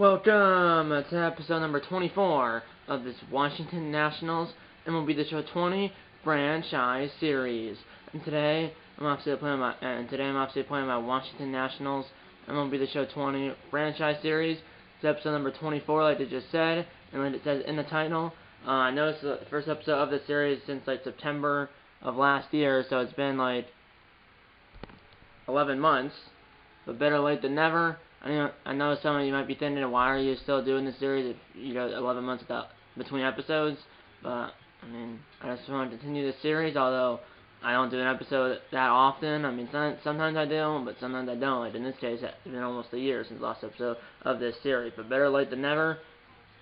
Welcome to episode number 24 of this Washington Nationals MLB The Show 20 franchise series. And today I'm obviously playing my Washington Nationals MLB The Show 20 franchise series. It's episode number 24, like I just said, and like it says in the title. I know it's the first episode of the series since like September of last year, so it's been like 11 months, but better late than never. I know some of you might be thinking, why are you still doing this series if you got 11 months between episodes? But I mean, I just want to continue this series, although I don't do an episode that often. I mean, sometimes I do, but sometimes I don't. Like in this case, it's been almost a year since the last episode of this series. But better late than never,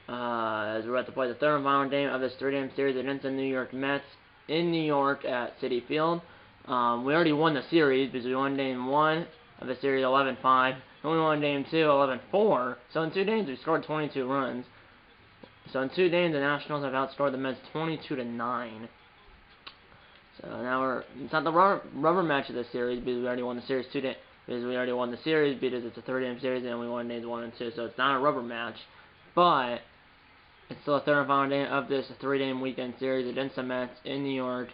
as we're about to play the third and final game of this three-game series against the New York Mets in New York at Citi Field. We already won the series because we won Game 1 of the series 11-5. And we won Game 2 11-4. So in 2 games we scored 22 runs. So in 2 games the Nationals have outscored the Mets 22-9. So now it's not the rubber match of the series because we already won the series because it's a 3-game series and we won games 1 and 2. So it's not a rubber match, but it's still a third and final game of this 3-game weekend series against the Mets in New York.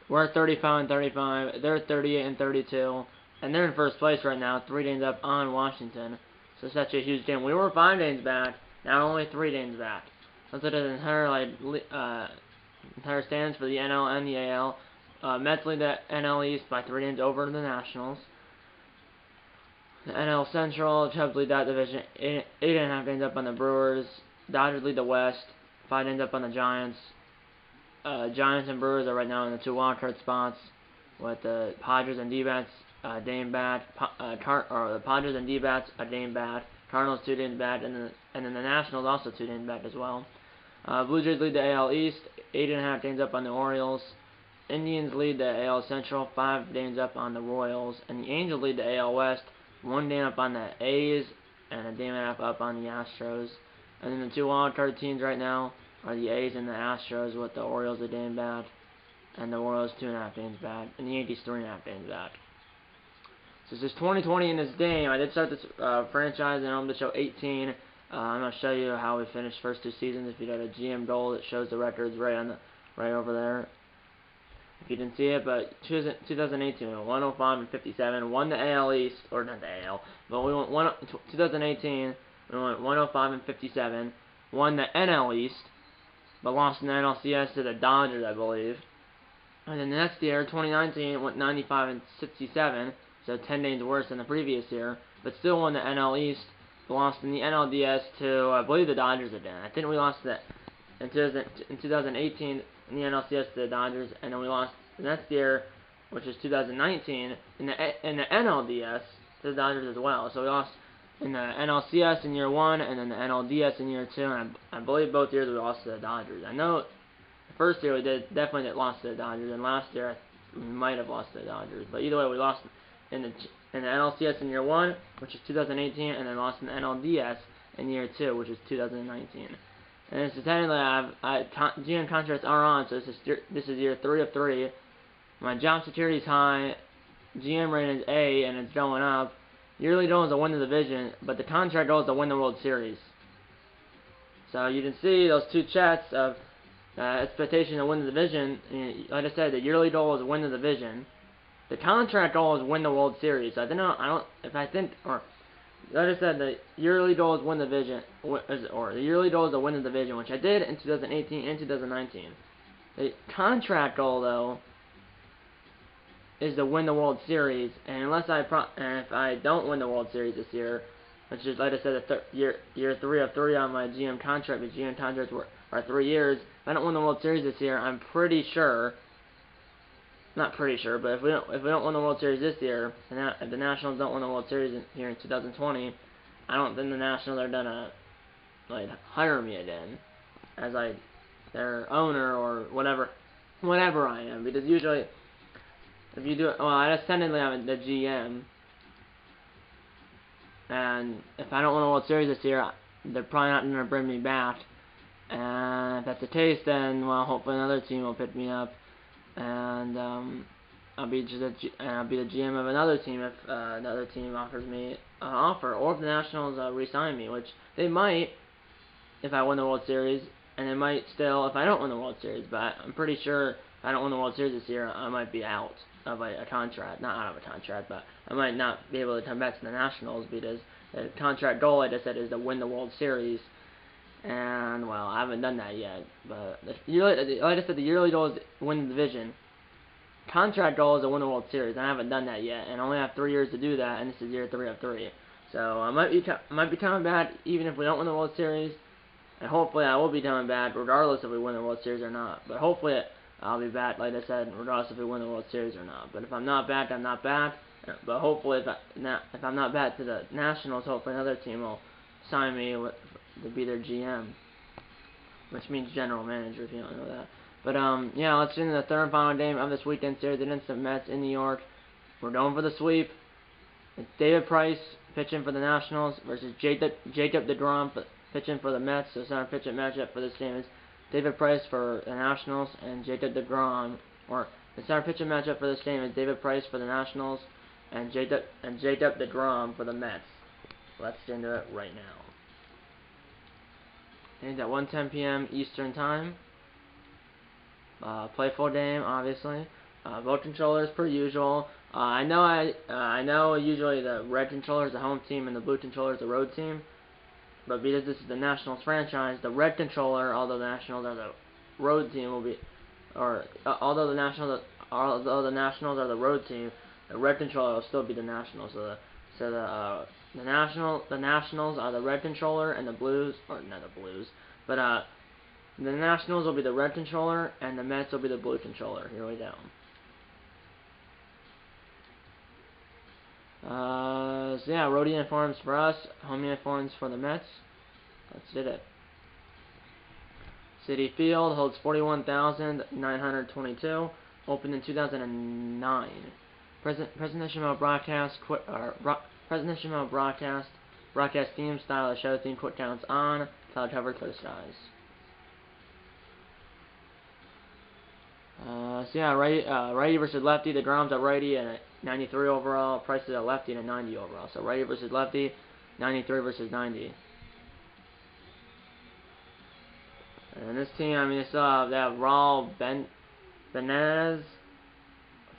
We're 35-35. They're 38-32. And they're in first place right now, 3 games up on Washington. So it's such a huge game. We were 5 games back, now only 3 games back. Let's look at the entire standings for the NL and the AL. Mets lead the NL East by 3 games over the Nationals. The NL Central, Cubs lead that division, 8.5 games up on the Brewers. Dodgers lead the West, 5 games up on the Giants. Giants and Brewers are right now in the 2 wildcard spots, with the Padres and D-backs a game back. The Padres and D-backs a game back. Cardinals 2 games back, and then the Nationals also 2 games back as well. Blue Jays lead the AL East, 8.5 games up on the Orioles. Indians lead the AL Central, 5 games up on the Royals, and the Angels lead the AL West, 1 game up on the A's and a game and a half up on the Astros. And then the 2 wildcard teams right now are the A's and the Astros, with the Orioles a game back, and the Royals 2.5 games back, and the Yankees 3.5 games back. So this is 2020 in this game. I did start this franchise, and I'm going to show 18. I'm going to show you how we finished first 2 seasons. If you got a GM goal, it shows the records right over there. If you didn't see it, but 2018 we went 105-57, won the AL East, or not the AL, but we won 2018. We went 105-57, won the NL East, but lost in the NLCS to the Dodgers, I believe. And then the next year, 2019, went 95-67, so 10 games worse than the previous year, but still won the NL East, but lost in the NLDS to, I believe, the Dodgers again. I think we lost in 2018 in the NLCS to the Dodgers, and then we lost the next year, which is 2019, in the NLDS to the Dodgers as well. So we lost in the NLCS in year 1, and then the NLDS in year 2, and I believe both years we lost to the Dodgers. I know the first year we definitely lost to the Dodgers, and last year we might have lost to the Dodgers. But either way, we lost in the NLCS in year 1, which is 2018, and then lost in the NLDS in year 2, which is 2019. And so technically, GM contracts are on, so this is year 3 of 3. My job security is high, GM rating is A, and it's going up. Yearly goal is to win the division, but the contract goal is to win the World Series. So you can see those 2 checks of expectation to win the division. Like I said, the yearly goal is to win the division. The contract goal is win the World Series. Like I said, the yearly goal is win the division, or the yearly goal is to win the division, which I did in 2018 and 2019. The contract goal, though, is to win the World Series, and if I don't win the World Series this year, which is, like I said, year 3 of 3 on my GM contract, the GM contracts are 3 years. If I don't win the World Series this year, I'm pretty sure, not pretty sure, but if we don't win the World Series this year, and if the Nationals don't win the World Series here in 2020, I don't think the Nationals are gonna hire me again as their owner or whatever I am, because usually if you do it, well, I just technically I'm the GM, and if I don't win the World Series this year, they're probably not gonna bring me back. And if that's the case, then well, hopefully another team will pick me up, and I'll be the GM of another team if another team offers me offer, or if the Nationals re-sign me, which they might if I win the World Series, and they might still if I don't win the World Series. But I'm pretty sure if I don't win the World Series this year, I might be out of a contract. Not out of a contract, but I might not be able to come back to the Nationals because the contract goal, like I said, is to win the World Series. And, well, I haven't done that yet. But, like I said, the yearly goal is to win the division. Contract goal is to win the World Series. I haven't done that yet. And I only have 3 years to do that, and this is year 3 of 3. So, I might be coming back even if we don't win the World Series. And hopefully I will be coming back regardless if we win the World Series or not. But hopefully I'll be back, like I said, regardless if we win the World Series or not. But if I'm not back, I'm not back. But hopefully if I'm not back to the Nationals, hopefully another team will sign me to be their GM, which means general manager if you don't know that. But yeah, let's get into the third and final game of this weekend series against the Mets in New York. We're going for the sweep. It's David Price pitching for the Nationals versus Jacob deGrom pitching for the Mets. So center pitching matchup for this game is David Price for the Nationals and Jacob deGrom. Or the center pitching matchup for this game is David Price for the Nationals and Jacob deGrom for the Mets. Let's get into it right now. And at 1:10 p.m. Eastern Time. Playful game, obviously. Vote controllers per usual. I know usually the red controller is the home team and the blue controller is the road team. But because this is the Nationals franchise, the red controller, although the Nationals are the road team, will be, although the Nationals are the road team, the red controller will still be the Nationals. The Nationals are the red controller, and the Blues, or not the Blues, but the Nationals will be the red controller, and the Mets will be the blue controller. Here we go. So yeah, road uniforms for us, home uniforms for the Mets. Let's do it. Citi Field holds 41,922. Opened in 2009. Presentation mode broadcast. Presentation mode broadcast. Broadcast theme style of show theme. Quick counts on. Cloud cover clear skies. So yeah, righty versus lefty. The Grom's a righty and a 93 overall. Price is a lefty and a 90 overall. So righty versus lefty, 93 versus 90. And this team, I mean, they have Raul Benez,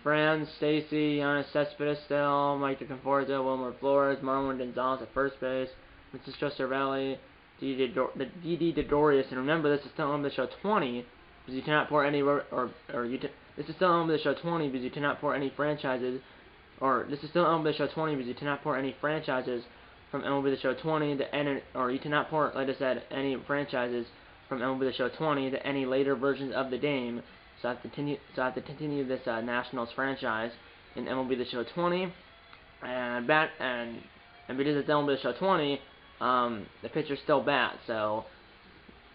Fran, Stacy, Giannis Cespedes still, Mike DeConforto, Wilmer Flores, Marlon Gonzalez at first base, Francisco Cervelli, Didi Dodorius. And remember, this is still on the show 20. Because you cannot pour any, this is still on the show 20 because you cannot pour any franchises, this is still on the show 20 because you cannot pour any franchises from MLB The Show 20 to any, or you cannot pour, like I said, any franchises from MLB The Show 20 to any later versions of the game. So I have to continue this Nationals franchise in MLB The Show 20, and because it's MLB The Show 20, the pitchers still bat, so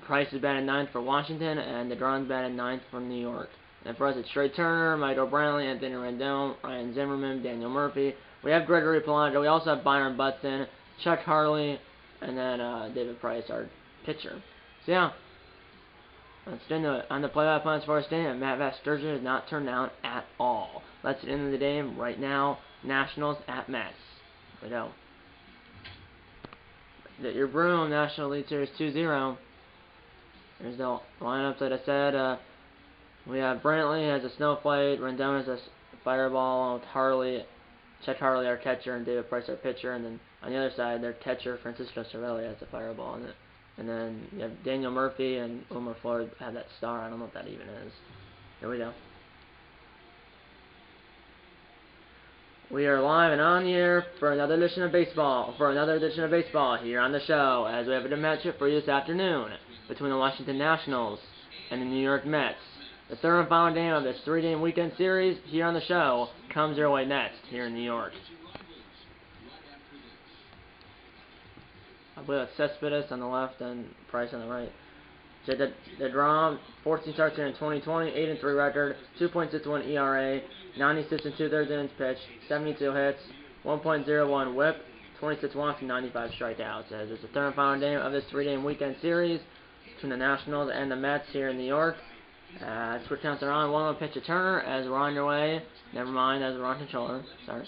Price is batting 9th for Washington, and deGrom's batting 9th for New York. And for us, it's Trey Turner, Michael Brantley, Anthony Rendon, Ryan Zimmerman, Daniel Murphy. We have Gregory Polanco. We also have Byron Buxton, Chuck Harley, and then David Price, our pitcher. So yeah, let's get into it. On the play-by-play for this game, Matt Vasgersian has not turned down at all. Let's get into the game right now. Nationals at Mets. Here we go. Get your broom. National League Series 2-0. There's the lineups that I said. We have Brantley as a snowflake, Rendon as a fireball, with Harley, Chuck Harley our catcher, and David Price our pitcher. And then on the other side, their catcher, Francisco Cervelli, has a fireball in it. And then you have Daniel Murphy and Wilmer Flores have that star. I don't know what that even is. Here we go. We are live and on here for another edition of baseball. Here on the show, as we have a matchup for you this afternoon between the Washington Nationals and the New York Mets. The third and final game of this 3-game weekend series here on the show comes your way next here in New York. I believe it's Cespedes on the left and Price on the right. deGrom, 14 starts here in 2020, 8-3 record, 2.61 ERA, 96 2/3 innings pitched, 72 hits, 1.01 WHIP, 26 walks, and 95 strikeouts. As it's the third and final game of this 3-game weekend series between the Nationals and the Mets here in New York. Switch counts are on. 1-1 pitch to Turner as we're on your way. Never mind, as we're on controller. Sorry.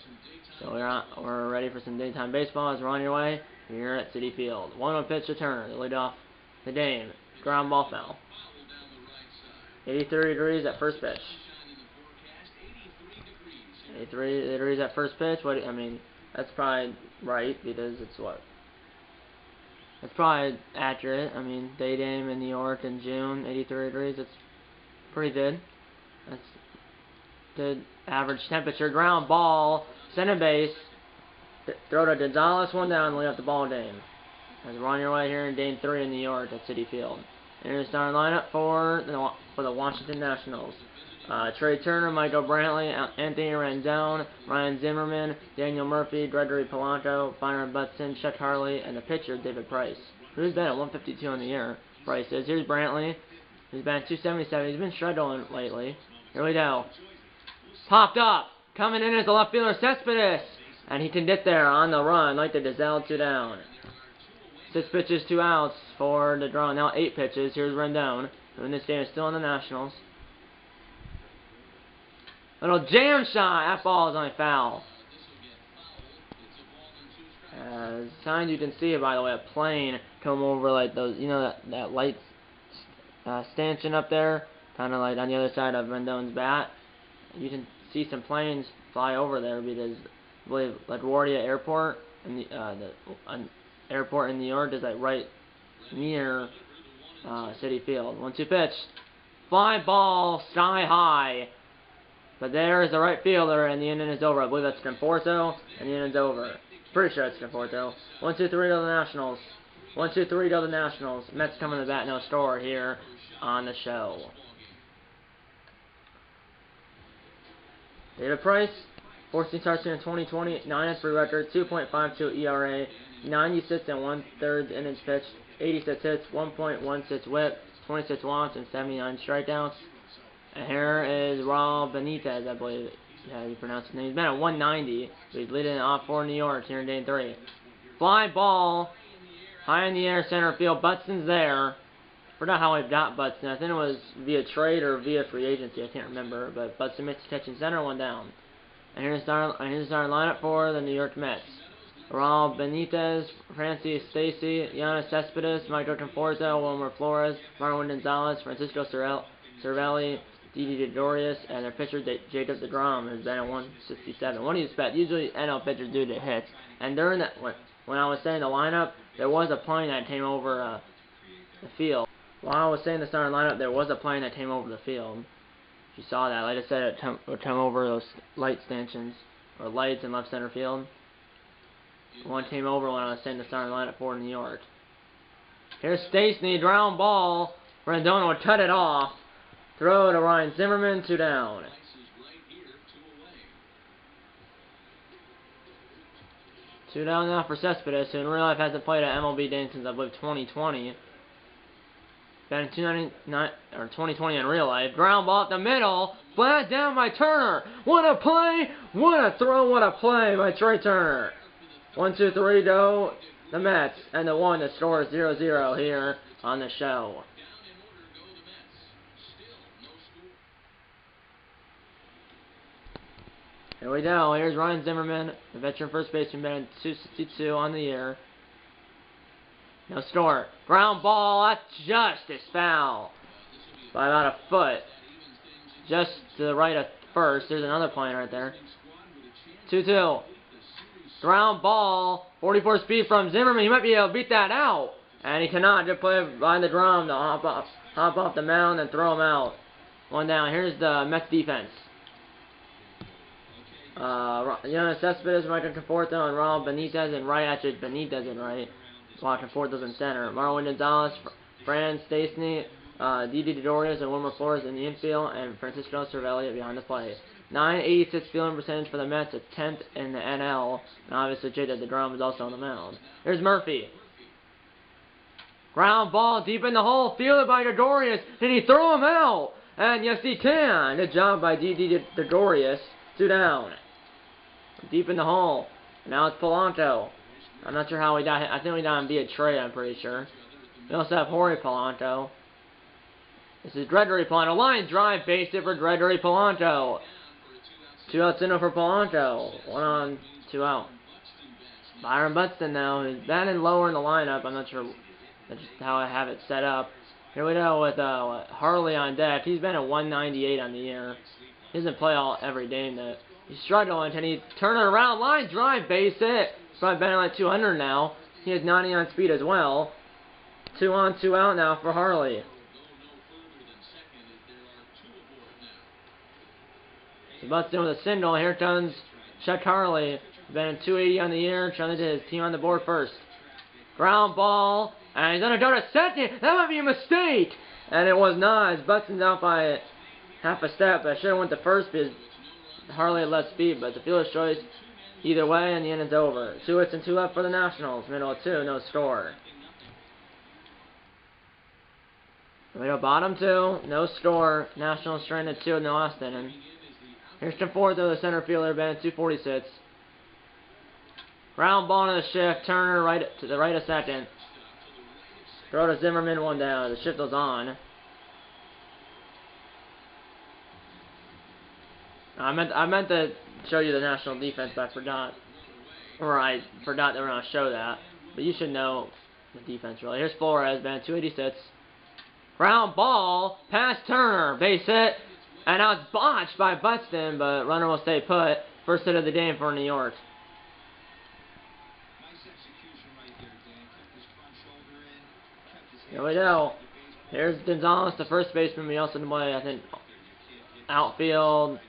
So we're ready for some daytime baseball as we're on your way here at Citi Field. 1-0 pitch return. Lead off the Dame. Ground ball foul. 83 degrees at first pitch. 83 degrees at first pitch. I mean, that's probably right because it's what? It's probably accurate. I mean, day game in New York in June, 83 degrees. It's pretty good. That's good average temperature. Ground ball, center base. Throw to Gonzalez, one down, lead up the ball game. As we're on your way here in Game 3 in New York at Citi Field. Here's the starting lineup for the Washington Nationals. Trey Turner, Michael Brantley, Anthony Rendon, Ryan Zimmerman, Daniel Murphy, Gregory Polanco, Byron Buxton, Chuck Harley, and the pitcher, David Price. Who's been at 152 in the year? Price is. Here's Brantley. He's been at 277. He's been struggling lately. Here we go. Popped up. Coming in as the left fielder, Cespedes. And he can get there on the run, like the Dizelle, 2 down. 6 pitches, 2 outs for the draw. Now 8 pitches. Here's Rendon. And this game is still in the Nationals. Little jam shot. That ball is only foul. As signs you can see it, by the way, a plane come over like those, you know, that light stanchion up there, kind of like on the other side of Rendon's bat. You can see some planes fly over there because I believe LaGuardia Airport in the airport in New York is like right near Citi Field. 1-2 pitch, fly ball sky high. But there is the right fielder, and the inning is over. I believe that's Conforto, and the inning's over. Pretty sure it's Conforto. 1-2-3 to the Nationals. 1-2-3 to the Nationals. Mets coming to bat, no score here on the show. David Price, 14 starts here in 2020, 9-3 record, 2.52 ERA, 96 and 1/3 innings pitched, 86 hits, 1.16 WHIP, 26 walks, and 79 strikeouts. And here is Raul Benitez, I believe. Yeah, you pronounce his name. He's been at 190. So he's leading it off for New York here in Game 3. Fly ball. High in the air, center field. Buxton's there. Forgot how I got Buxton. I think it was via trade or via free agency. I can't remember. But Buxton makes the catch in center, 1 down. And here's our lineup for the New York Mets. Raul Benitez, Francis Stacy, Giannis Cespedes, Michael Conforto, Wilmer Flores, Marwin Gonzalez, Francisco Cervelli, Didi Gregorius, and their pitcher Jacob deGrom, who's been at 167. What do you expect? Usually NL pitchers do the hits. And during that, when I was saying the lineup, there was a plane that came over the field. While I was saying the starting lineup, there was a plane that came over the field. If you saw that, like I said, it would come over those light stanchions or lights in left center field. One came over when I was saying the starting lineup for New York. Here's Stacey, ground ball. Rendon would cut it off. Throw to Ryan Zimmerman, 2 down. Two down now for Cespedes, who in real life hasn't played at MLB game since I believe 2020. Been in 2020 in real life. Ground ball up the middle, flat down by Turner. What a play! What a throw! What a play by Trey Turner. 1-2-3 go the Mets, and the one that scores 0-0 here on the show. Here we go. Here's Ryan Zimmerman, the veteran first baseman, been at 262 on the year. No score. Ground ball. That's just foul by about a foot. Just to the right of first. There's another plane right there. 2-2. Ground ball. 44 speed from Zimmerman. He might be able to beat that out. And he cannot. Just play behind the drum to hop off the mound and throw him out. 1 down. Here's the Mets defense. Giannis Cespedes, Michael Conforto, and Raul Benitez in right. Actually, Benitez in right. While Conforto's in center. Marwin Gonzalez, Fran Stacey, Didi Gregorius, and Wilmer Flores in the infield, and Francisco Cervelli behind the plate. 986 fielding percentage for the Mets, a 10th in the NL, and obviously Jacob deGrom is also on the mound. Here's Murphy. Ground ball deep in the hole, fielded by Gregorius. Did he throw him out? And yes, he can. Good job by Didi Gregorius. 2 down. Deep in the hole. Now it's Polanco. I'm not sure how we got hit. I think we got him via trade, I'm pretty sure. We also have Jorge Polanco. This is Gregory Polanco. Line drive, base hit for Gregory Polanco. 2 outs in for Polanco. 1 on 2 out. Byron Buxton now, who's batting lower in the lineup. I'm not sure that's just how I have it set up. Here we go with Harley on deck. He's been at 198 on the year. He doesn't play every game though. He's struggling, and he's turning around, line drive, base hit. He's probably batting like 200 now. He has 90 on speed as well. 2 on, 2 out now for Harley. So Buxton with a single. Here comes Chuck Harley. Been 280 on the year, trying to get his team on the board first. Ground ball, and he's gonna go to second. That might be a mistake, and it was not. As Buxton's out by half a step. I should have went to first because Harley had less speed, but the fielder's choice either way, and the inning's over. 2 hits and 2 left for the Nationals. Middle of 2, no score. Here we go, bottom 2, no score. Nationals stranded 2 in the last inning. Here's Conforto, the center fielder, been at 246. Ground ball to the shift. Turner right to the right of second. Throw to Zimmerman, 1 down. The shift was on. I meant to show you the National defense, but I forgot. Or I forgot that we're going to show that. But you should know the defense really. Here's Flores, been at 286. Ground ball past Turner. Base hit. And now it's botched by Buxton, but runner will stay put. First hit of the game for New York. Here we go. Here's Gonzalez, the first baseman. We also play, I think, outfield,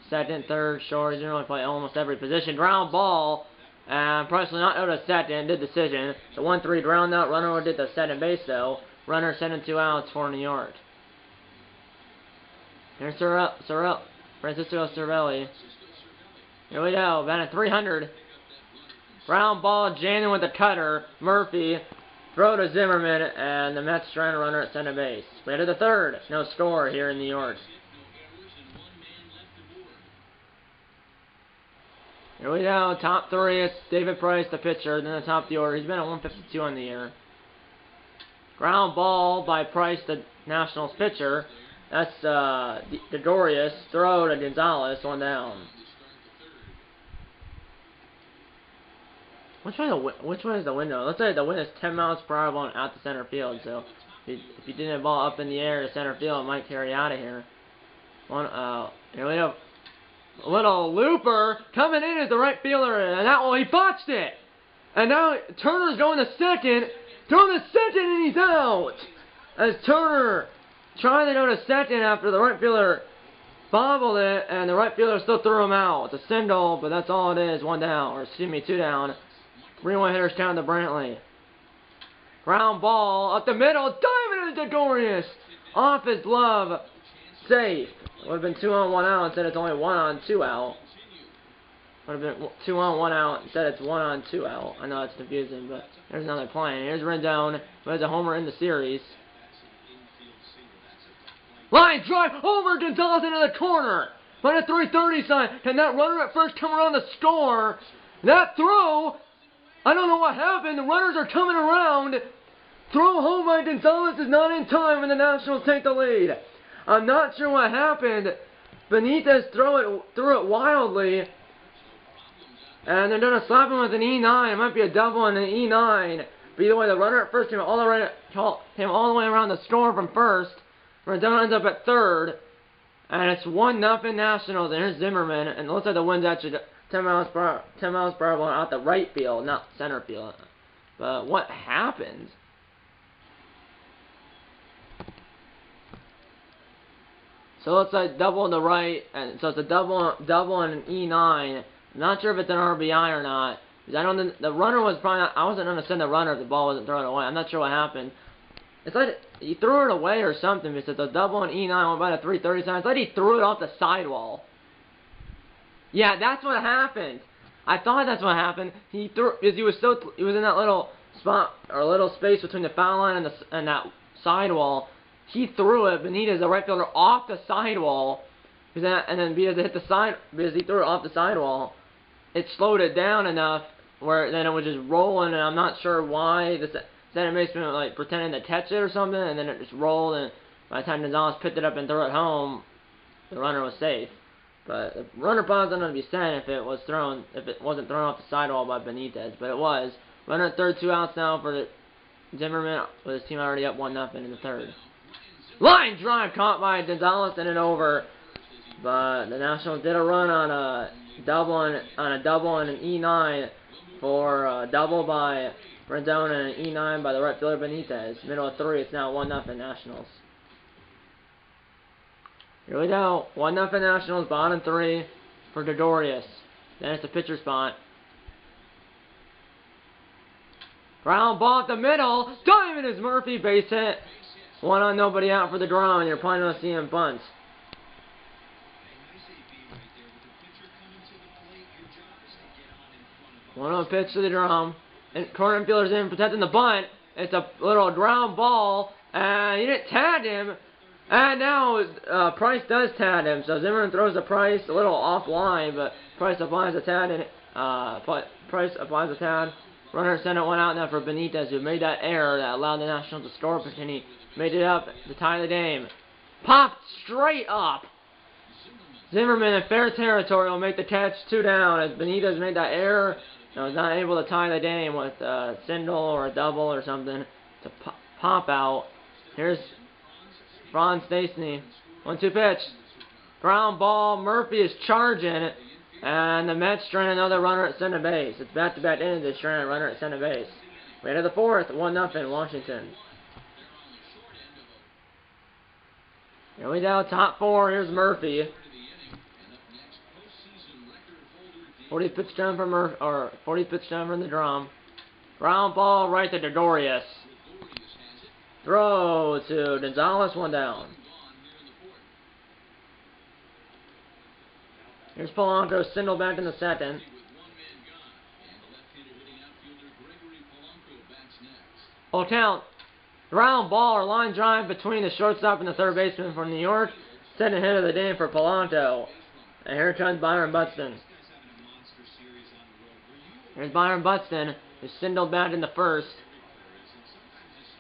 second, third, short. He didn't really play almost every position. Ground ball. And Presley not out of second. Did decision. The 1-3 ground out. Runner did the second base, though. Runner sending 2 outs for New York. Here's Francisco Cervelli. Here we go. Batting 300. Ground ball. Janin with the cutter. Murphy. Throw to Zimmerman. And the Mets trying to runner at center base. We head to the third. No score here in New York. Here we go. Top 3. It's David Price, the pitcher. Then the top of the order. He's been at 152 on the year. Ground ball by Price, the Nationals pitcher. That's Gregorius. Throw to Gonzalez, 1 down. Which way is the window? Let's say the wind is 10 miles per hour blowing out to center field. So if you didn't have the ball up in the air to center field, it might carry out of here. Here we go. A little looper coming in as the right fielder, and he botched it. And now Turner's going to second. Throwing to second, and he's out. As Turner trying to go to second after the right fielder bobbled it, and the right fielder still threw him out. It's a single, but that's all it is. 1 down, or excuse me, 2 down. 3-1 hitters down to Brantley. Ground ball up the middle, diving into Gregorius. Off his glove. Safe. It would have been 2 on, 1 out. Instead it's only 1 on, 2 out. Would have been 2 on, 1 out. Instead it's 1 on, 2 out. I know that's confusing, but there's another play. Here's Rendon, who has a homer in the series. Line drive over Gonzalez into the corner. By the 330 sign. Can that runner at first come around to score? That throw, I don't know what happened. The runners are coming around. Throw home by Gonzalez is not in time when the Nationals take the lead. I'm not sure what happened. Benitez threw it wildly. And they're going to slap him with an E9. It might be a double and an E9. But either way, the runner at first came all the way around the score from first. Rendon ends up at third. And it's 1-0 Nationals. And here's Zimmerman. And it looks like the wind's actually 10 miles per hour blowing out the right field, not center field. But what happened? So it looks like double on the right, and so it's a double and an E9. I'm not sure if it's an RBI or not. Because I don't think the runner was probably not, I wasn't going to send the runner if the ball wasn't thrown away. I'm not sure what happened. It's like he threw it away or something because it's a double and E9 went by the 330 sign. It's like he threw it off the sidewall. Yeah, that's what happened. I thought that's what happened. He threw because he was in that little spot or little space between the foul line and that sidewall. He threw it, Benitez, the right fielder, off the sidewall, and then because he threw it off the sidewall, it slowed it down enough where then it was just rolling, and I'm not sure why the center baseman was like pretending to catch it or something, and then it just rolled, and by the time Gonzalez picked it up and threw it home, the runner was safe. But the runner probably wasn't going to be sent if it wasn't thrown off the sidewall by Benitez, but it was. Runner at third, 2 outs now for Zimmerman with his team already up 1-0 in the third. Line drive caught by Gonzalez and an over, but the Nationals did a run on a double and an E9 for a double by Rendon and an E9 by the right fielder Benitez. Middle of 3, it's now 1-0 Nationals. Here we go. 1-0 Nationals, bottom 3 for Dodorius. Then it's a pitcher spot. Ground ball at the middle. Diamond is Murphy, base hit. 1 on, nobody out for the draw, and you're probably going to see him bunt. 1-0 pitch to the drum. And corner fielder's in, protecting the bunt. It's a little ground ball, and he didn't tag him. And now Price does tag him, so Zimmerman throws the Price a little offline, but Price applies the tag, and Price applies the tag. Runner sent it 1 out now for Benitez, who made that error that allowed the Nationals to score, but then he made it up to tie the game. Popped straight up. Zimmerman in fair territory will make the catch, 2 down, as Benitez made that error and was not able to tie the game with a single or a double or something to pop out. Here's Ron Stastny. 1-2 pitch. Ground ball. Murphy is charging. And the Mets stranded another runner at center base. It's back-to-back innings. They stranded a runner at center base. We head to the 4th. 1-0 Washington. Here we go. Top 4. Here's Murphy. 40 pitch down from 40 pitch down from the drum. Ground ball right to Dodorius. Throw to Gonzalez, 1 down. Here's Polanco, single back in the 2nd. Full count. Ground ball or line drive between the shortstop and the third baseman from New York. Second hit of the game for Polanco. And here comes Byron Buxton. Here's Byron Buxton, who's singled back in the 1st.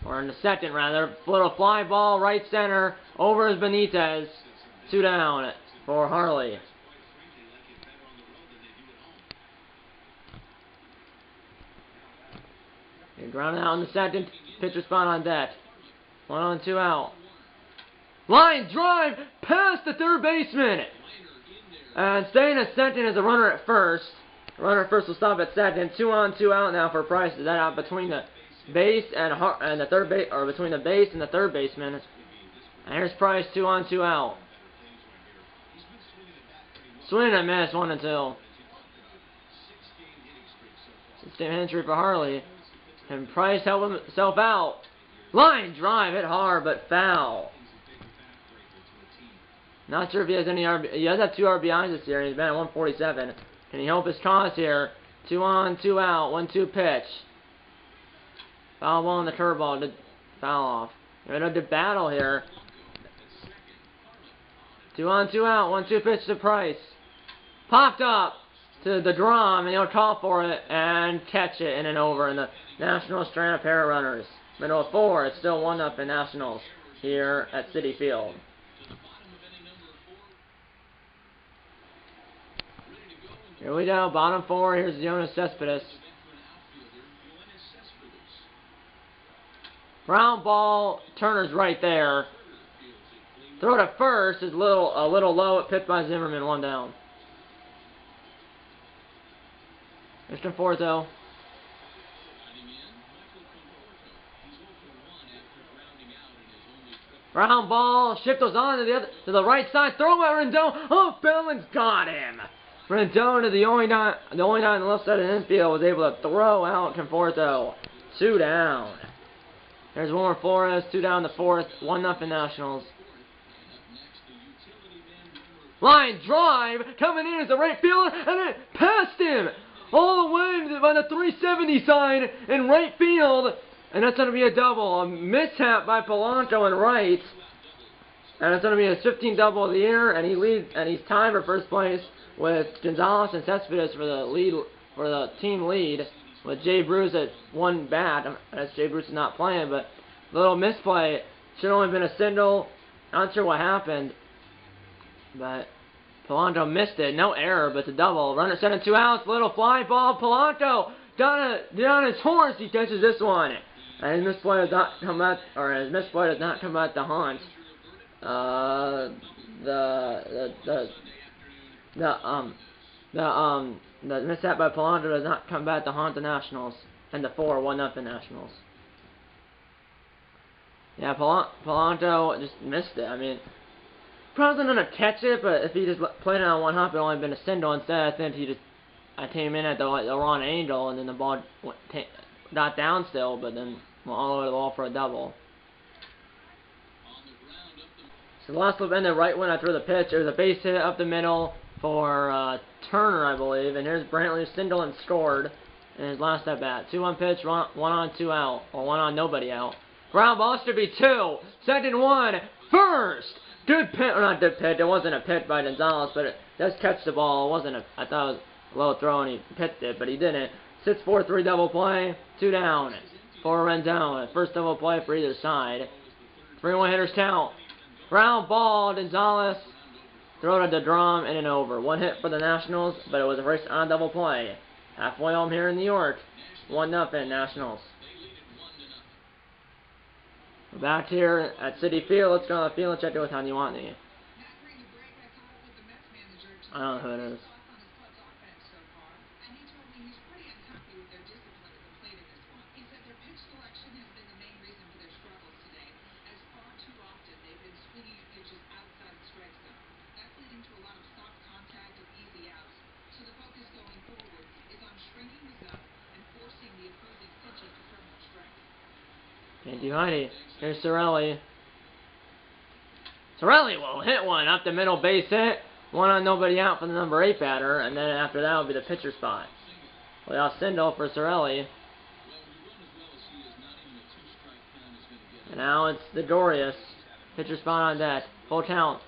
Or in the 2nd, rather. Little fly ball, right center. Over is Benitez. 2 down for Harley. He grounded out in the 2nd. Pitcher spot on deck. 1 on, 2 out. Line drive past the third baseman. And staying at 2nd is a runner at 1st. Runner at 1st will stop at 2nd. 2 on, 2 out now for Price. Is that out between the base and the third base, or between the base and the third baseman? And here's Price, 2 on, 2 out. Swing and miss, 1-2. Sustained injury for Harley. And Price helped himself out. Line drive, hit hard, but foul. Not sure if he has any RBI. He does have 2 RBIs this year, and he's been at 147. Can he help his cause here? 2 on, 2 out, 1-2 pitch. Foul ball on the curveball to foul off. We're in a battle here. 2 on, 2 out, 1-2 pitch to Price. Popped up to the drum, and he'll call for it and catch it in and over. And the Nationals strand a pair of runners. Middle of 4, it's still 1-0 Nationals here at Citi Field. Here we go, bottom 4, here's Jonas Cespedes. Ground ball, Turner's right there. Throw to first is a little low, picked by Zimmerman, 1 down. Mr. Conforto. Ground ball, shift goes on to the right side, throw by Rendon. Oh, Bellman's got him. Rendon, the only guy on the left side of the infield, was able to throw out Conforto. 2 down. There's Warren Flores, 2 down the 4th, 1-0 Nationals. Line drive, coming in as the right fielder, and it passed him all the way by the 370 side in right field, and that's going to be a double. A mishap by Polanco in right, and it's going to be his 15th double of the year, and he's tied for first place with Gonzalez and Cespedes for the team lead, with Jay Bruce at 1 bat. As Jay Bruce is not playing, but little misplay. Should have only been a single. Not sure what happened, but Polanco missed it. No error, but it's a double. Runner set in 2 outs. Little fly ball. Polanco down his horse. He catches this one. And his misplay does not come out, or his misplay does not come out to haunt. The mishap by Polanco does not come back to haunt the Nationals. And the 4-1-0 Nationals. Yeah, Polanco just missed it. I mean, probably gonna catch it, but if he just played it on one hop, it would only been a single. Instead, I think I came in at the wrong angle, and then the ball got down still, but then went all over the wall for a double. So the last flip ended right when I threw the pitch. It was a base hit up the middle for Turner, I believe, and here's Brantley single and scored in his last at bat. 2-1 pitch, 1 on 2 out, or 1 on nobody out. Ground ball should be 2. Second 1. First. Good pitch, or not good pitch. It wasn't a pitch by Gonzalez, but it does catch the ball. It wasn't a. I thought it was a low throw and he pitched it, but he didn't. 6-4-3 double play. 2 down. 4 runs down. First double play for either side. 3-1 hitters count. Ground ball. Gonzalez. Throw to the drum and an over. 1 hit for the Nationals, but it was a race on double play. Halfway home here in New York. 1-0 Nationals. We're back here at Citi Field. Let's go on the field and check it with Hanyuwani. I don't know who it is. Can't do Heidi. Here's Sorelli. Sorelli will hit one up the middle base hit. 1 on nobody out for the number 8 batter, and then after that will be the pitcher spot. Playoff single for Sorelli. And now it's the Dorius. Pitcher spot on deck. Full count.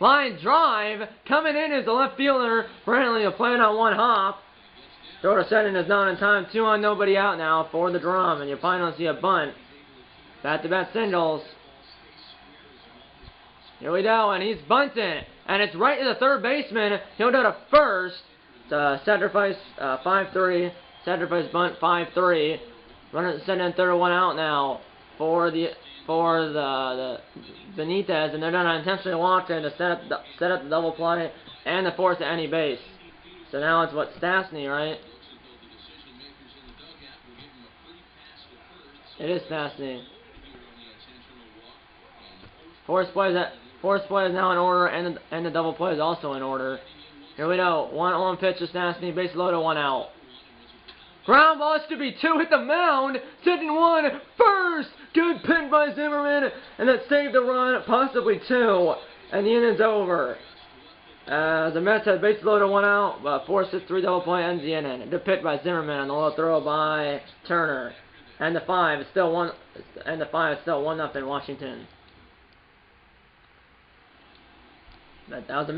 Line drive. Coming in is the left fielder. Brantley will play it on 1 hop. Throw to second is not in time. 2 on nobody out now for the drum, and you finally see a bunt. Back-to-back singles. Here we go, and he's bunting, and it's right to the third baseman. He'll go to first. It's a sacrifice 5-3. Sacrifice bunt 5-3. Runner second and third, 1 out now for the Benitez, and they're gonna intentionally walk in to set up the double play and the force at any base. So now it's what, Stastny, right? It is Stastny. Force play is now in order, and the double play is also in order. Here we go. 1-1 pitch to Stastny, base loaded, 1 out. Ground ball to be 2, hit the mound. Second 1, first. Good pin by Zimmerman, and that saved the run, possibly 2, and the inning's over. The Mets had base loaded, 1 out, but 4-6-3 double play ends the inning. Good pitch by Zimmerman on the low throw by Turner, and the 5 is still 1-0 Washington. That was the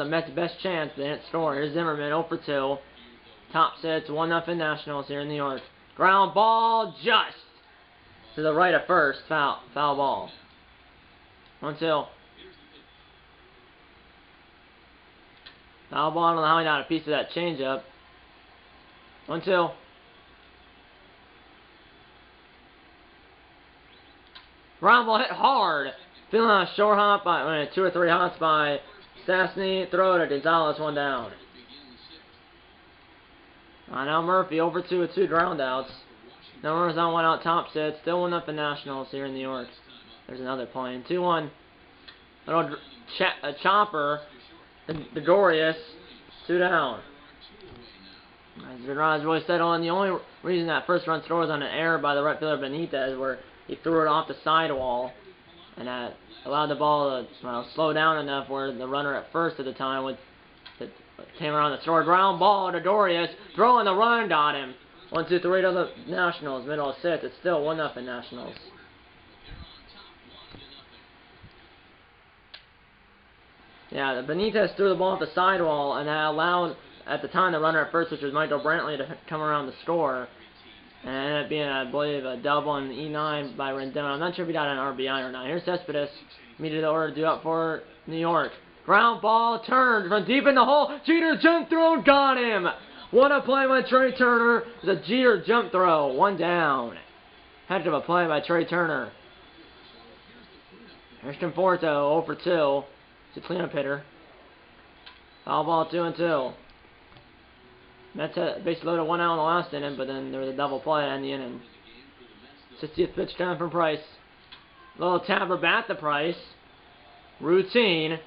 Mets' best chance. They didn't score. Here's Zimmerman, 0 for 2. Top sits, 1-0 Nationals here in New York. Ground ball just to the right of first. Foul ball. 1-2. Foul ball. I don't know how he got a piece of that changeup. 1-2. Ground ball hit hard. Feeling on a short hop by 2 or 3 hops by Stastny. Throw to Gonzalez, 1 down. Now Murphy over 2 with 2 groundouts. No runners on, 1 out. Top set. Still 1-0 Nationals here in New York. There's another plane. 2-1. Little chopper. The Dorius. 2 down. As Bernard's really settled on, the only reason that first run score was on an error by the right fielder Benitez, where he threw it off the sidewall, and that allowed the ball to slow down enough where the runner at first at the time came around the short ground ball to Dorius, throwing the run, got him. 1-2-3 to the Nationals, middle of 6. It's still 1-0 Nationals. Yeah, the Benitez threw the ball off the sidewall, and that allowed, at the time, the runner at first, which was Michael Brantley, to come around the score. And it ended up being, I believe, a double on E9 by Rendon. I'm not sure if he got an RBI or not. Here's Cespedes. Meted the order due up for New York. Ground ball turned from deep in the hole. Jeter jump throw, got him. What a play by Trey Turner. It's a Jeter jump throw. One down. Heck of a play by Trey Turner. Here's Conforto, 0 for 2. It's a cleanup hitter. Foul ball, 2-2. Mets had basically loaded 1 out in the last inning, but then there was a double play to end the inning. 60th pitch down from Price. Little tapper bat to Price. Routine.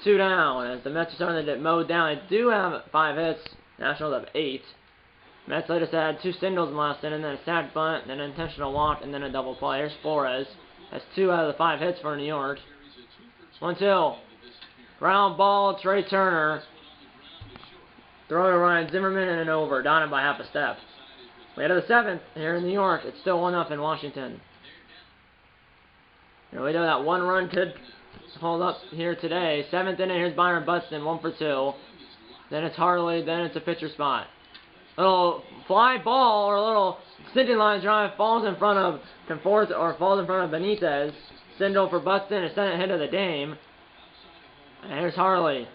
2 down. As the Mets are starting to get mowed down, they do have 5 hits. Nationals have 8. Mets latest had 2 singles in the last inning, then a sac bunt, then an intentional walk, and then a double play. Here's Flores. That's 2 out of the 5 hits for New York. 1-2. Ground ball, Trey Turner. Throw to Ryan Zimmerman and an over. Down him by half a step. We head to the 7th here in New York. It's still 1-0 in Washington. Here we know that 1 run could hold up here today. 7th inning, here's Byron Buxton, 1 for 2. Then it's Harley, then it's a pitcher spot. Little fly ball or a little sinking line drive falls in front of Conforto or falls in front of Benitez. Single for Buxton, a second hit of the game. And here's Harley.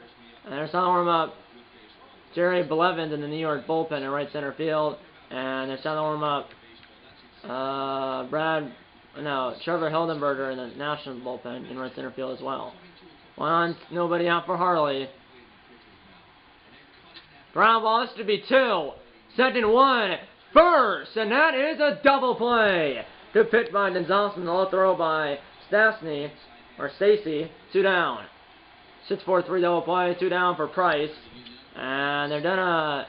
And there's some warm up. Jerry Blevins in the New York bullpen in right center field. And there's some warm up. Trevor Hildenberger in the Nationals bullpen in right center field as well. 1 on, nobody out for Harley. Ground ball, this should be 2. Second 1. First, and that is a double play. Good pitch by Gonzalez and the low throw by Stacey. 2 down. 6-4-3 double play, 2 down for Price. And they're done a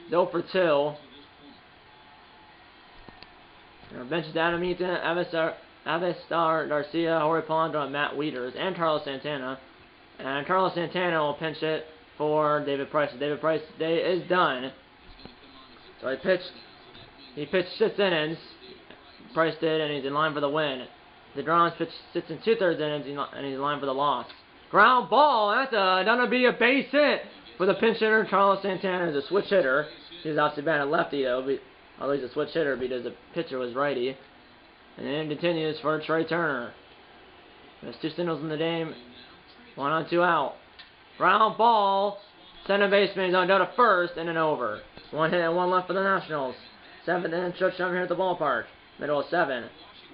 0 for 2. Our bench is Adam Eaton, Avistar Garcia, Jorge Polanco, and Matt Wieters, and Carlos Santana. And Carlos Santana will pinch it for David Price. David Price's day is done. So he pitched 6 innings. Price did, and he's in line for the win. DeGrom's pitched 6 2/3 innings, and he's in line for the loss. Ground ball, that's gonna be a base hit for the pinch hitter. Carlos Santana is a switch hitter. He's obviously batting lefty though, although he's a switch hitter because the pitcher was righty. And then it continues for Trey Turner. There's 2 singles in the game. 1 on, 2 out. Ground ball. Center baseman is on down to first and an over. 1 hit and 1 left for the Nationals. 7th inning stretch down here at the ballpark. Middle of 7.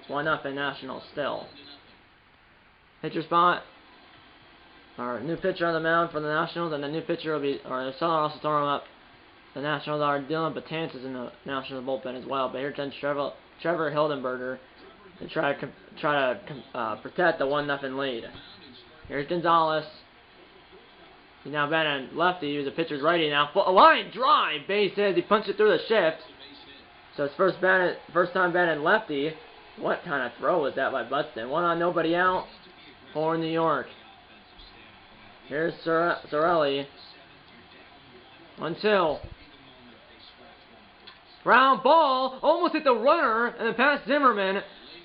1-0 Nationals still. Pitcher spot. Our new pitcher on the mound for the Nationals, and the new pitcher will be, or the seller also throwing up. The Nationals are Dylan Betances in the Nationals bullpen as well. But here comes Trevor Hildenberger to try to protect the 1-0 lead. Here's Gonzalez. He's now batting lefty. He was a pitcher's righty now. A line drive, base hit. He punched it through the shift. So it's first time batting lefty. What kind of throw was that by Buxton? 1 on, nobody out for New York. Here's Sorelli. 1-2. Ground ball. Almost hit the runner and then past Zimmerman.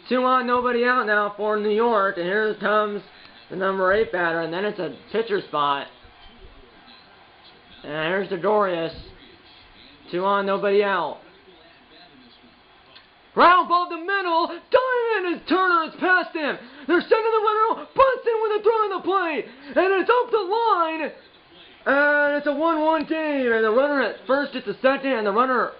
2 on, nobody out now for New York. And here comes the number 8 batter. And then it's a pitcher spot. And here's Gregorius. 2 on, nobody out. Ground ball to middle. Diamond is Turner is past him. They're sending the runner. Buxton with a throw on the plate. And it's up the line. And it's a 1-1 game. And the runner at first gets a second. And the runner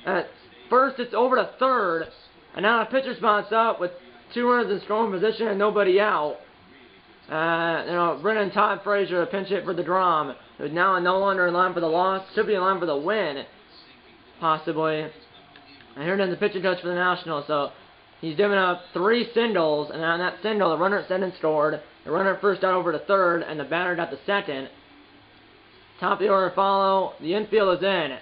at first it's over to third. And now the pitcher spot's up with 2 runners in scoring position and nobody out. Brennan Todd Frazier, a pinch hit for the Drum, who's now no longer in line for the loss. Should be in line for the win, possibly. And here comes the pitching coach for the Nationals. So he's given up 3 singles, and on that single, the runner at second scored. The runner at first got over to third, and the batter got to second. Top of the order follow. The infield is in.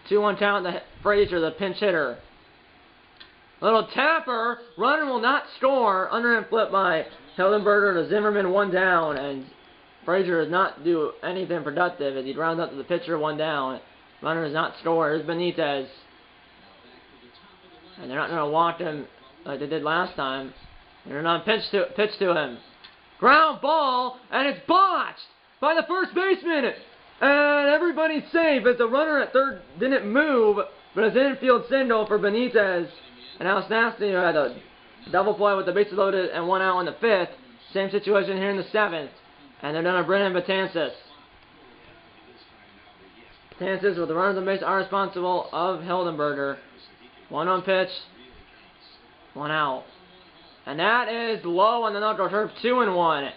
2-1 count to Frazier, the pinch hitter. Little tapper. Runner will not score. Underhand flip by Hildenberger to Zimmerman, 1 down, and Frazier does not do anything productive as he rounds up to the pitcher, 1 down. Runner does not score. Here's Benitez. And they're not going to walk him like they did last time. They're not pitch to him. Ground ball, and it's botched by the first baseman. And everybody's safe as the runner at third didn't move, but it's infield single for Benitez. And now Snasty had a double play with the bases loaded and 1 out in the 5th. Same situation here in the 7th. And they're done to Brennan Betances. Betances with the runners on base are responsible of Hildenberger. 1 on pitch, 1 out. And that is low on the neutral turf, 2-1.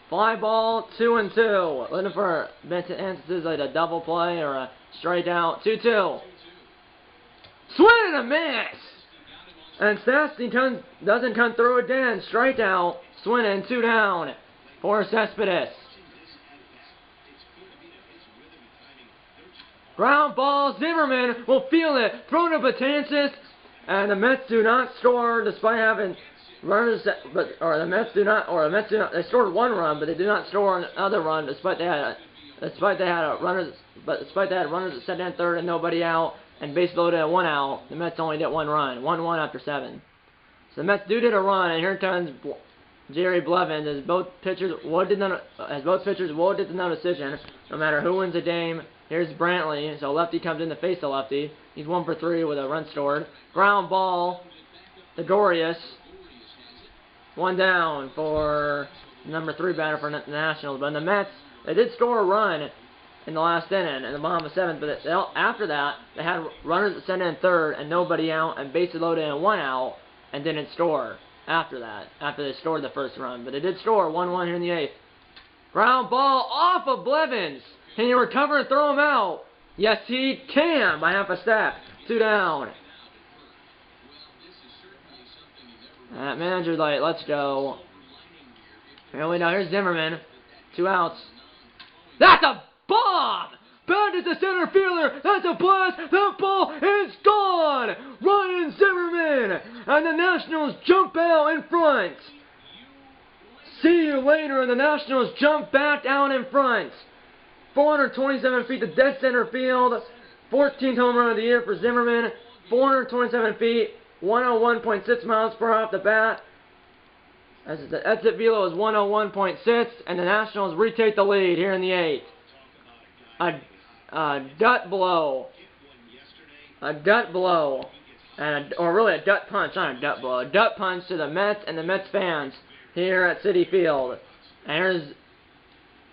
Fly ball, 2-2. Looking for Betances like a double play or a strikeout, 2-2. Swing and a miss! And Snasty doesn't come through again. Strikeout, Swinton, 2 down for Cespedes. Ground ball, Zimmerman will feel it. Throw to Betances, and the Mets do not score despite having runners. The Mets do not. They scored 1 run, but they did not score another run despite they had runners that set in third and nobody out, and base loaded at 1 out. The Mets only did 1 run, 1-1 after 7. So the Mets did a run, and here comes Jerry Blevins as both pitchers voted the no decision. No matter who wins the game. Here's Brantley, so lefty comes in to face the lefty. He's 1 for 3 with a run scored. Ground ball, the Dorius. 1 down for number 3 batter for the Nationals. But in the Mets, they did score a run in the last inning in the bottom of the 7th. But after that, they had runners that sent in third and nobody out and bases loaded and 1 out and didn't score after that, after they scored the first run. But they did score 1-1 here in the 8th. Ground ball off of Blevins. Can he recover and throw him out? Yes, he can by half a step. 2 down. That manager's like, let's go. Here we go. Here's Zimmerman. 2 outs. That's a bomb! Back is the center fielder. That's a blast. That ball is gone. Ryan Zimmerman. And the Nationals jump out in front. See you later. And the Nationals jump back out in front. 427 feet to dead center field. 14th home run of the year for Zimmerman. 427 feet. 101.6 miles per hour off the bat. As the exit velo is 101.6. And the Nationals retake the lead here in the 8th. A gut blow. A gut blow. Or really a gut punch, not a gut blow. A gut punch to the Mets and the Mets fans here at Citi Field. And here's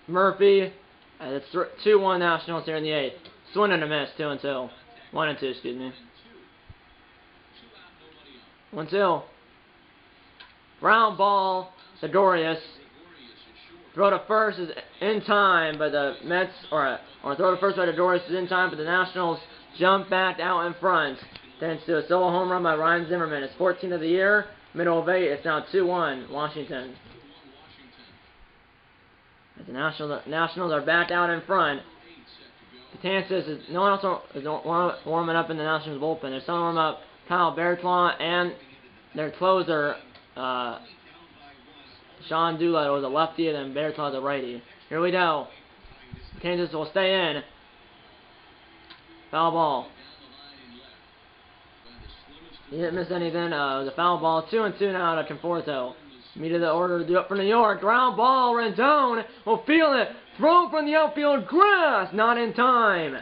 Murphy. And it's 2-1 Nationals here in the 8th. Swing and a miss, 2-2. 1-2, excuse me. 1-2. Ground ball, Dorius. Throw to first is in time, but the Mets, or throw to first by Dorius is in time, but the Nationals jump back out in front. Thanks to a solo home run by Ryan Zimmerman. It's 14th of the year, middle of 8. It's now 2-1, Washington. As the Nationals are back out in front. Betances is no one else is warming up in the Nationals bullpen. They're starting to warm up Kyle Bertlaw and their closer, Sean Doolittle, is a lefty, and then Bertlaw is a righty. Here we go. Betances will stay in. Foul ball. He didn't miss anything. It was a foul ball. 2-2 now to Conforto. Meet of the order to do up for New York. Ground ball. Rendon will feel it. Throw from the outfield. Grass. Not in time.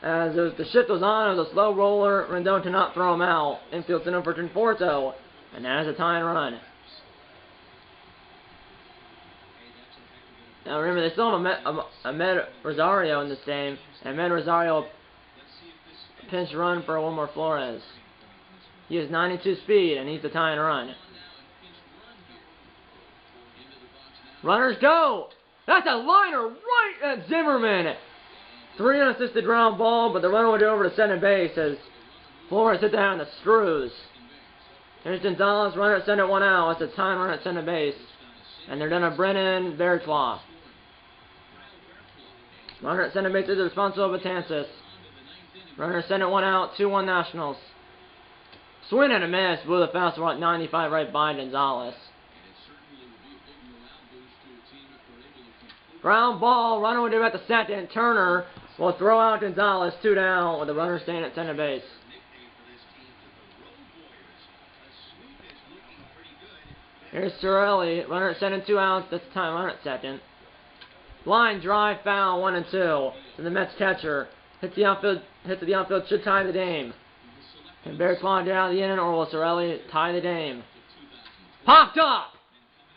As the shift was on, it was a slow roller. Rendon cannot throw him out. Infield center for Conforto. And that is a tying run. Now remember, they still have Ahmed Rosario in this game. And Ahmed Rosario pinch run for Wilmer Flores. He has 92 speed and he's the tying run. Runners go! That's a liner right at Zimmerman! 3 unassisted ground ball, but the runner will go over to second base as Flores hit that on the screws. Here's Gonzalez, runner at center, 1 out. That's a tying run at center base. And they're done to Brennan Bertlaw. Runner at center base is responsible of Betances. Runner at center, 1 out, 2-1 Nationals. Swing and a miss, blew the fastball at 95 right by Gonzalez. Ground ball, runner will do at the second. Turner will throw out Gonzalez, 2 down, with the runner staying at center base. Here's Sorelli. Runner at second, 2 outs. That's the time. Runner at second. Line drive, foul, 1-2. To the Mets catcher. Hit the outfield. Hit to the outfield. Should tie the game. Can Bears claw down the inning, or will Sorelli tie the game? Popped up!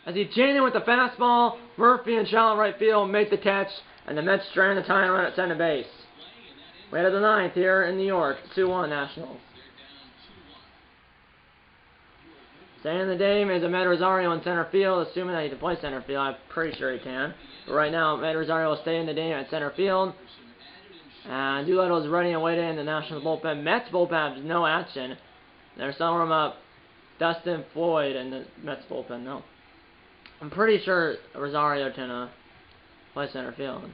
As he chained in with the fastball, Murphy and shallow right field make the catch, and the Mets strand the tying run at second base. Way to the ninth here in New York. 2-1 Nationals. Staying in the game is Ahmed Rosario in center field, assuming that he can play center field. I'm pretty sure he can. But right now, Ahmed Rosario will stay in the game at center field. And Doolittle is ready and waiting in the Nationals bullpen. Mets bullpen has no action. There's some from Dustin Floyd in the Mets bullpen. No, I'm pretty sure Rosario can play center field.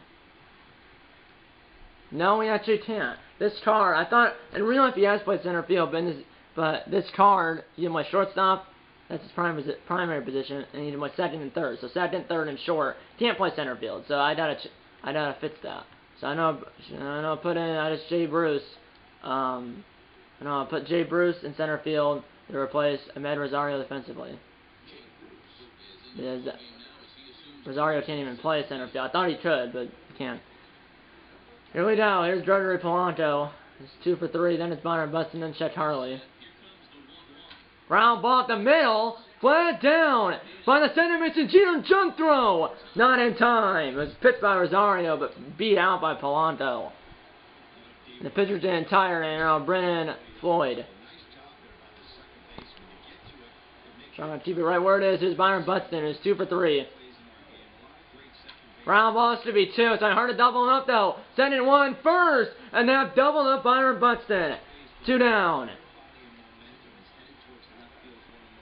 No, he actually can't. This card, I thought, in real life he has played center field, but this card, he didn't play shortstop. That's his primary position, and he didn't play second and third. So second, third, and short. Can't play center field. So I gotta fix that. So I know put in just Jay Bruce. I know I put Jay Bruce in center field to replace Ahmed Rosario defensively. Because Rosario can't even play center field. I thought he could, but he can't. Here we go. Here's Gregory Polanco. It's 2 for 3. Then it's Byron Buxton, then Chet Harley. Ground ball at the middle. Flat down by the center Mason Jeter jump throw. Not in time. It was pitched by Rosario, but beat out by Polanco. And the pitcher's getting tired, and now Brennan Floyd. Trying to keep it right where it is. Here's Byron Buxton. It's 2 for 3. Ground ball to be 2. It's hard to double him up though. Sending 1 first, and now doubled up Byron Buxton. 2 down.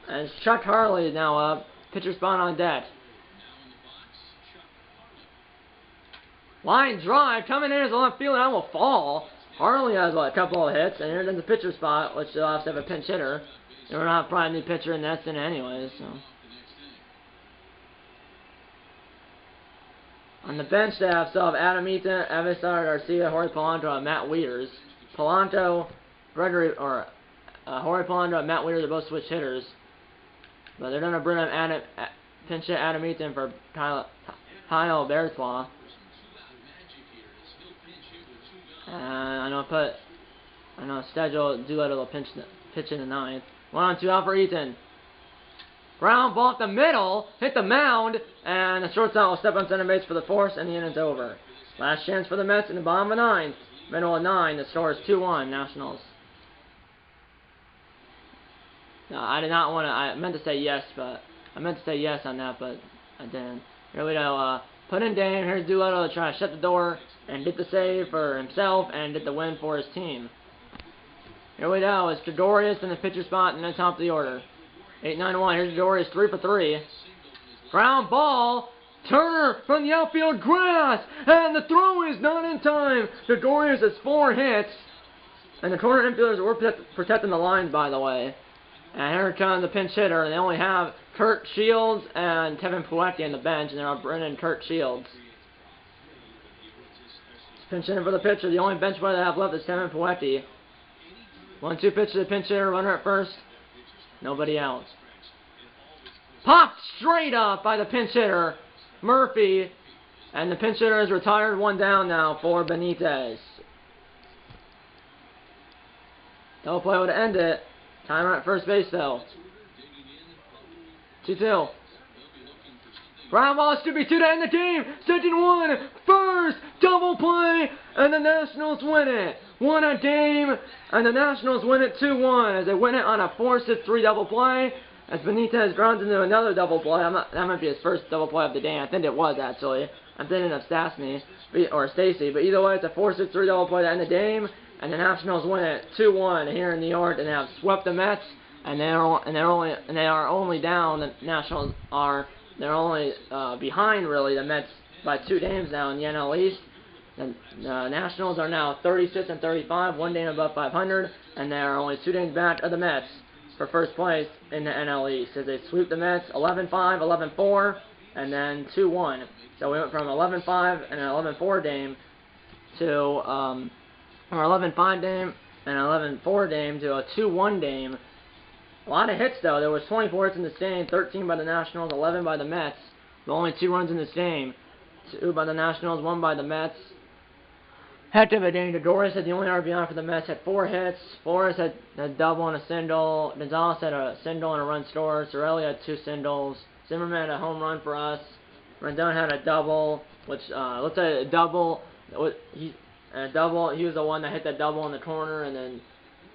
And Chuck Harley is now up. Pitcher spot on deck. Line drive coming in as a left field, and that will fall. Harley has a couple of hits, and here comes the pitcher spot, which they'll have to have a pinch hitter. And we're not probably a new pitcher in that inning anyways. So. On the bench, they have Adam Eaton, Evisar Garcia, Jorge Polanco, and Matt Wieters. Polanco, Jorge Polanco, and Matt Wieters are both switch hitters. But they're going to bring in pinch hit Adam Eaton for Kyle Bearspaw. And I know schedule Doolittle will pitch in the ninth. 1-2 out for Eaton. Ground ball up the middle, hit the mound, and the shortstop will step on center base for the force, and the inning's over. Last chance for the Mets in the bottom of the ninth. Middle of 9, the score is 2-1 Nationals. No, I did not want to. I meant to say yes, on that, but I didn't. Here we go. Put in Dame. Here's Doolittle to try to shut the door and get the save for himself and get the win for his team. Here we go. It's Gregorius in the pitcher spot and then top of the order. 8-9-1. Here's Gregorius 3 for 3. Ground ball. Turner from the outfield grass, and the throw is not in time. Gregorius has 4 hits, and the corner infielders were protecting the lines, by the way. And here comes the pinch hitter. They only have Kurt Shields and Kevin Puecki on the bench, and they're all bringing in Kurt Shields. Pinch hitter for the pitcher. The only bench player they have left is Kevin Puecki. 1-2 pitch to the pinch hitter. Runner at first. Nobody else. Popped straight up by the pinch hitter, Murphy. And the pinch hitter is retired. 1 down now for Benitez. Double play would end it. Timer at first base, though. 2-2. Ground ball should be 2 to end the game. Second 1, first, double play, and the Nationals win it. 1 a game, and the Nationals win it 2-1 as they win it on a 4-6-3 double play. As Benitez grounds into another double play. That might be his first double play of the day. I think it was, actually. I'm thinking of Stacy, but either way, it's a 4-6-3 double play to end the game. And the Nationals win it 2-1 here in New York, and they have swept the Mets. And they are only down. The Nationals they're only behind really the Mets by 2 games now in the NL East. The Nationals are now 36-35, 1 game above 500, and they are only 2 games back of the Mets for first place in the NL East as they sweep the Mets 11-5, 11-4, and then 2-1. So we went from 11-5 and an 11-4 game to or 11-5 game and an 11-4 game to a 2-1 game A lot of hits, though. There was 24 hits in this game, 13 by the Nationals, 11 by the Mets. But only 2 runs in this game. 2 by the Nationals, 1 by the Mets. Heck of a day. Doris had the only RBI for the Mets, had 4 hits. Flores had a double and a single. Gonzalez had a single and a run scored. Sorelli had 2 singles. Zimmerman had a home run for us. Rendon had a double, which looks like a double. He was the one that hit that double in the corner, and then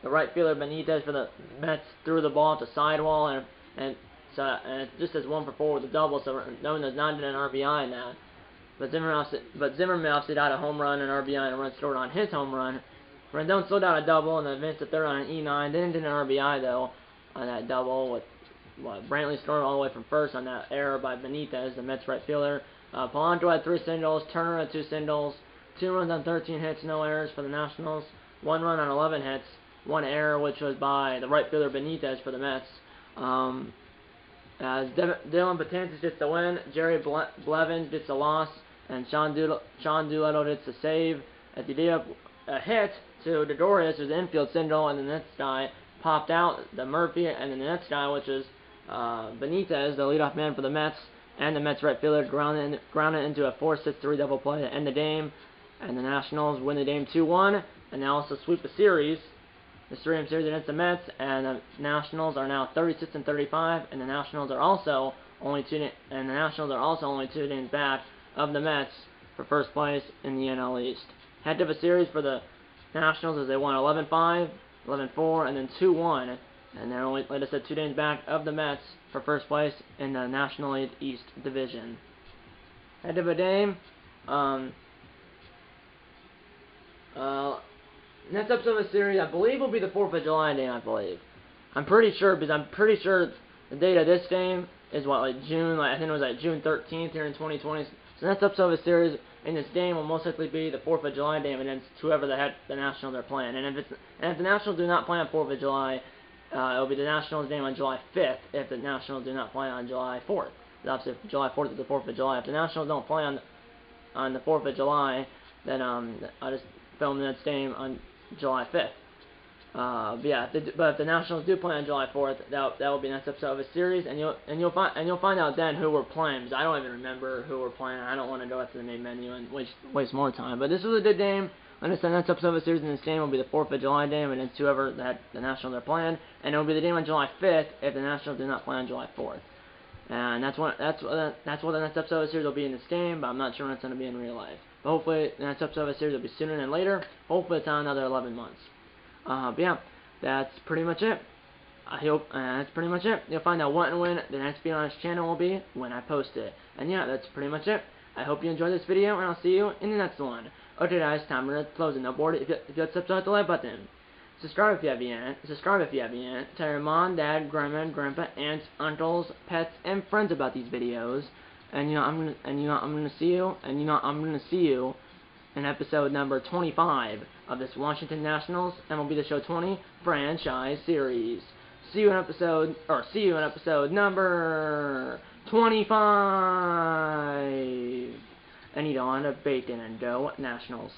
the right fielder Benitez for the Mets threw the ball at the sidewall, and it just says 1 for 4 with a double, so Rendon does not get an RBI in that. But Zimmerman obviously got a home run, an RBI, and a run scored on his home run. Rendon still got a double, and then advanced to third on an E9. Didn't get an RBI though on that double with Brantley scored all the way from first on that error by Benitez, the Mets right fielder. Polanco had 3 singles. Turner had 2 singles. 2 runs on 13 hits, no errors for the Nationals. 1 run on 11 hits. 1 error, which was by the right fielder Benitez for the Mets. As Dylan Betances gets the win, Jerry Blevins gets the loss, and Sean Doolittle gets the save. As he did a hit to Dodorius, there's an infield single, and the next guy popped out, the Murphy, and then the next guy, which is Benitez, the leadoff man for the Mets, and the Mets right fielder grounded into a 4-6-3 double play to end the game, and the Nationals win the game 2-1, and they also sweep the series. The 3-game series against the Mets, and the Nationals are now 36-35, and the Nationals are also only 2 games back of the Mets for first place in the NL East. Head of a series for the Nationals as they won 11-5, 11-4, and then 2-1, and they're only, like I said, 2 games back of the Mets for first place in the National League East Division. Head of a game. Next episode of the series, I believe, will be the 4th of July game, I believe. I'm pretty sure, because I'm pretty sure the date of this game is, June, I think it was June 13th here in 2020. So next episode of the series in this game will most likely be the 4th of July game against whoever the Nationals are playing. And if the Nationals do not play on 4th of July, it will be the Nationals game on July 5th if the Nationals do not play on July 4th. Obviously, if July 4th is the 4th of July. If the Nationals don't play on the 4th of July, then I'll just film the next game on July 5th. But if the Nationals do play on July 4th, that will be the next episode of a series, and you'll find out then who we're playing, because I don't even remember who we're playing. I don't want to go out to the main menu and waste more time. But this was a good game. Like I said, the next episode of a series in this game will be the 4th of July game against whoever that the Nationals are playing, and it will be the game on July 5th if the Nationals do not play on July 4th. And that's what the next episode of the series will be in this game, but I'm not sure when it's going to be in real life. But hopefully the next episode of the series will be sooner than later. Hopefully it's not another 11 months. But yeah, that's pretty much it. That's pretty much it. You'll find out what and when the next Be Honest channel will be when I post it. And yeah, that's pretty much it. I hope you enjoyed this video, and I'll see you in the next one. Okay guys, time for the closing. Now board, if you subscribe, the like button. Subscribe if you haven't yet. Tell your mom, dad, grandma, grandpa, aunts, uncles, pets, and friends about these videos. And I'm gonna see you in episode number 25 of this Washington Nationals MLB The Show 20 franchise series. See you in episode number 25. And eat on to bacon and go Nationals.